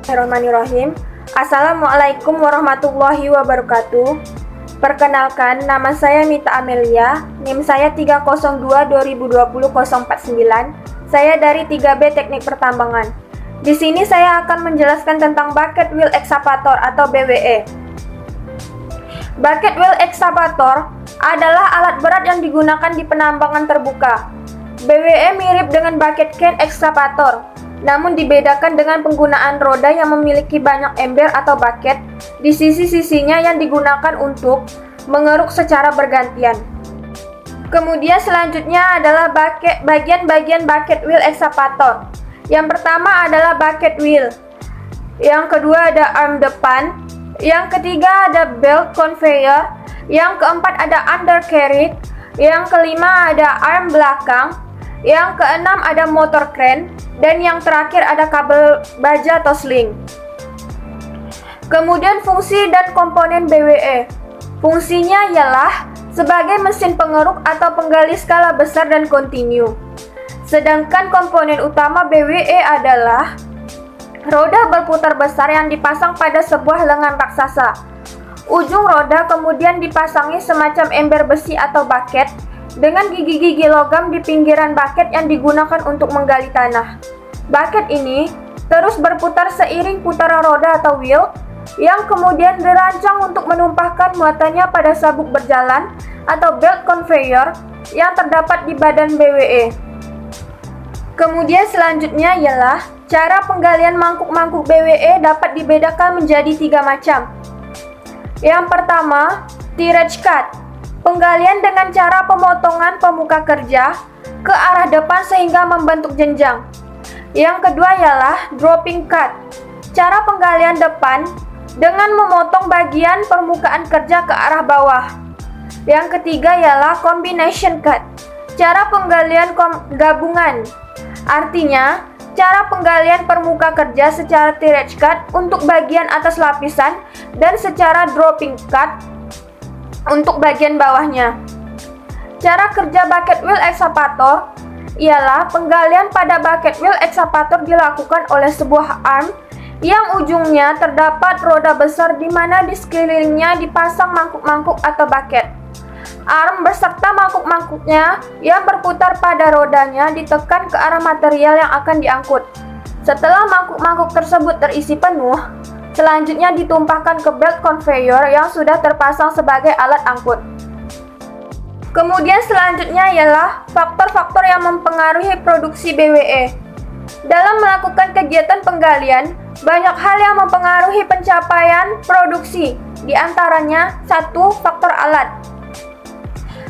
Bismillahirrahmanirrahim. Assalamualaikum warahmatullahi wabarakatuh. Perkenalkan, nama saya Mita Amelia, NIM saya 302-2020-049. Saya dari 3B Teknik Pertambangan. Di sini saya akan menjelaskan tentang bucket wheel excavator atau BWE. Bucket wheel excavator adalah alat berat yang digunakan di penambangan terbuka. BWE mirip dengan bucket can excavator, namun dibedakan dengan penggunaan roda yang memiliki banyak ember atau bucket di sisi-sisinya yang digunakan untuk mengeruk secara bergantian. Kemudian selanjutnya adalah bagian-bagian bucket wheel excavator. Yang pertama adalah bucket wheel. Yang kedua ada arm depan. Yang ketiga ada belt conveyor. Yang keempat ada undercarriage. Yang kelima ada arm belakang. Yang keenam ada motor crane. Dan yang terakhir ada kabel baja atau sling. Kemudian fungsi dan komponen BWE. Fungsinya ialah sebagai mesin pengeruk atau penggali skala besar dan kontinu. Sedangkan komponen utama BWE adalah roda berputar besar yang dipasang pada sebuah lengan raksasa. Ujung roda kemudian dipasangi semacam ember besi atau bucket dengan gigi-gigi logam di pinggiran bucket yang digunakan untuk menggali tanah. Bucket ini terus berputar seiring putaran roda atau wheel yang kemudian dirancang untuk menumpahkan muatannya pada sabuk berjalan atau belt conveyor yang terdapat di badan BWE. Kemudian selanjutnya ialah cara penggalian mangkuk-mangkuk BWE dapat dibedakan menjadi 3 macam. Yang pertama, tirage cut. Penggalian dengan cara pemotongan pemuka kerja ke arah depan sehingga membentuk jenjang. Yang kedua ialah dropping cut. Cara penggalian depan dengan memotong bagian permukaan kerja ke arah bawah. Yang ketiga ialah combination cut. Cara penggalian gabungan. Artinya, cara penggalian permuka kerja secara tirage cut untuk bagian atas lapisan dan secara dropping cut untuk bagian bawahnya. Cara kerja bucket wheel excavator ialah penggalian pada bucket wheel excavator dilakukan oleh sebuah arm yang ujungnya terdapat roda besar di mana di sekelilingnya dipasang mangkuk-mangkuk atau bucket. Arm beserta mangkuk-mangkuknya yang berputar pada rodanya ditekan ke arah material yang akan diangkut. Setelah mangkuk-mangkuk tersebut terisi penuh, selanjutnya ditumpahkan ke belt conveyor yang sudah terpasang sebagai alat angkut. Kemudian selanjutnya ialah faktor-faktor yang mempengaruhi produksi BWE. Dalam melakukan kegiatan penggalian, banyak hal yang mempengaruhi pencapaian produksi, di antaranya 1. Faktor alat.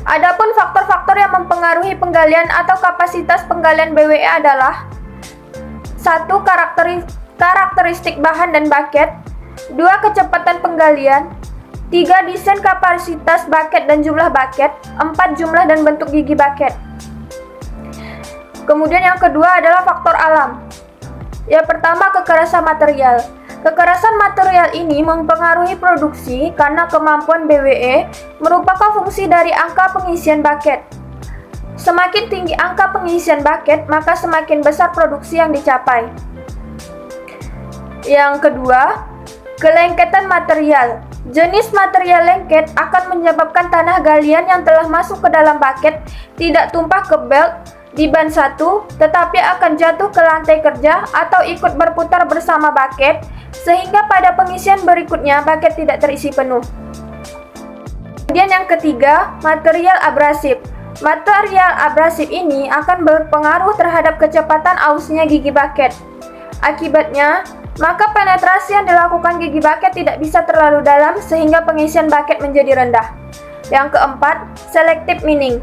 Adapun faktor-faktor yang mempengaruhi penggalian atau kapasitas penggalian BWE adalah 1. Karakteristik bahan dan bucket. 2. Kecepatan penggalian. 3. Desain kapasitas bucket dan jumlah bucket. 4. Jumlah dan bentuk gigi bucket. Kemudian yang kedua adalah faktor alam. Yang pertama, kekerasan material. Kekerasan material ini mempengaruhi produksi karena kemampuan BWE merupakan fungsi dari angka pengisian bucket. Semakin tinggi angka pengisian bucket, maka semakin besar produksi yang dicapai. Yang kedua, kelengketan material. Jenis material lengket akan menyebabkan tanah galian yang telah masuk ke dalam bucket tidak tumpah ke belt di ban 1, tetapi akan jatuh ke lantai kerja atau ikut berputar bersama bucket, sehingga pada pengisian berikutnya bucket tidak terisi penuh. Kemudian yang ketiga, material abrasif. Material abrasif ini akan berpengaruh terhadap kecepatan ausnya gigi bucket. Akibatnya, maka penetrasi yang dilakukan gigi bucket tidak bisa terlalu dalam sehingga pengisian bucket menjadi rendah. Yang keempat, selective mining.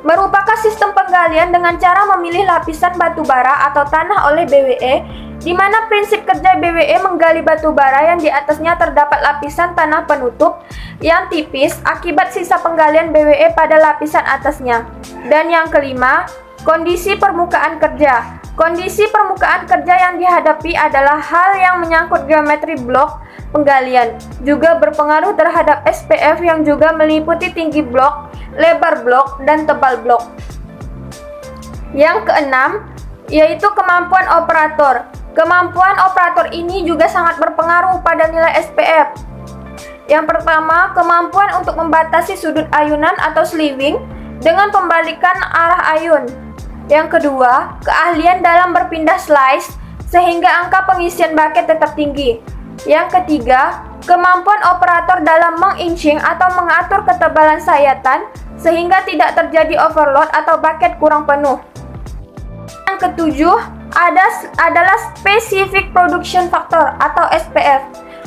Merupakan sistem penggalian dengan cara memilih lapisan batu bara atau tanah oleh BWE, di mana prinsip kerja BWE menggali batu bara yang di atasnya terdapat lapisan tanah penutup yang tipis akibat sisa penggalian BWE pada lapisan atasnya. Dan yang kelima, kondisi permukaan kerja. Kondisi permukaan kerja yang dihadapi adalah hal yang menyangkut geometri blok penggalian, juga berpengaruh terhadap SPF yang juga meliputi tinggi blok, lebar blok, dan tebal blok. Yang keenam, yaitu kemampuan operator. Kemampuan operator ini juga sangat berpengaruh pada nilai SPF. Yang pertama, kemampuan untuk membatasi sudut ayunan atau slewing dengan pembalikan arah ayun. Yang kedua, keahlian dalam berpindah slice sehingga angka pengisian bucket tetap tinggi. Yang ketiga, kemampuan operator dalam menginching atau mengatur ketebalan sayatan sehingga tidak terjadi overload atau bucket kurang penuh. Yang ketujuh adalah Specific Production Factor atau SPF,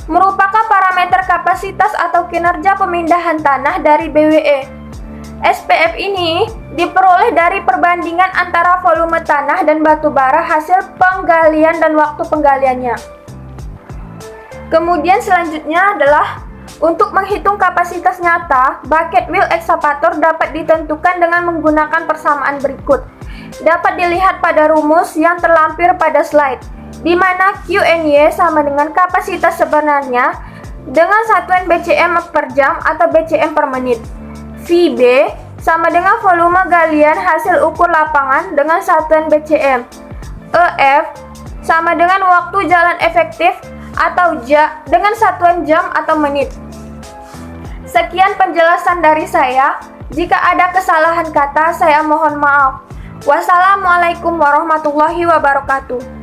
merupakan parameter kapasitas atau kinerja pemindahan tanah dari BWE. SPF ini diperoleh dari perbandingan antara volume tanah dan batu bara hasil penggalian dan waktu penggaliannya. Kemudian selanjutnya adalah untuk menghitung kapasitas nyata, bucket wheel excavator dapat ditentukan dengan menggunakan persamaan berikut. Dapat dilihat pada rumus yang terlampir pada slide, di mana Q&Y sama dengan kapasitas sebenarnya dengan satuan BCM per jam atau BCM per menit. VB sama dengan volume galian hasil ukur lapangan dengan satuan BCM. EF sama dengan waktu jalan efektif atau JA dengan satuan jam atau menit. Sekian penjelasan dari saya. Jika ada kesalahan kata, saya mohon maaf. Wassalamualaikum warahmatullahi wabarakatuh.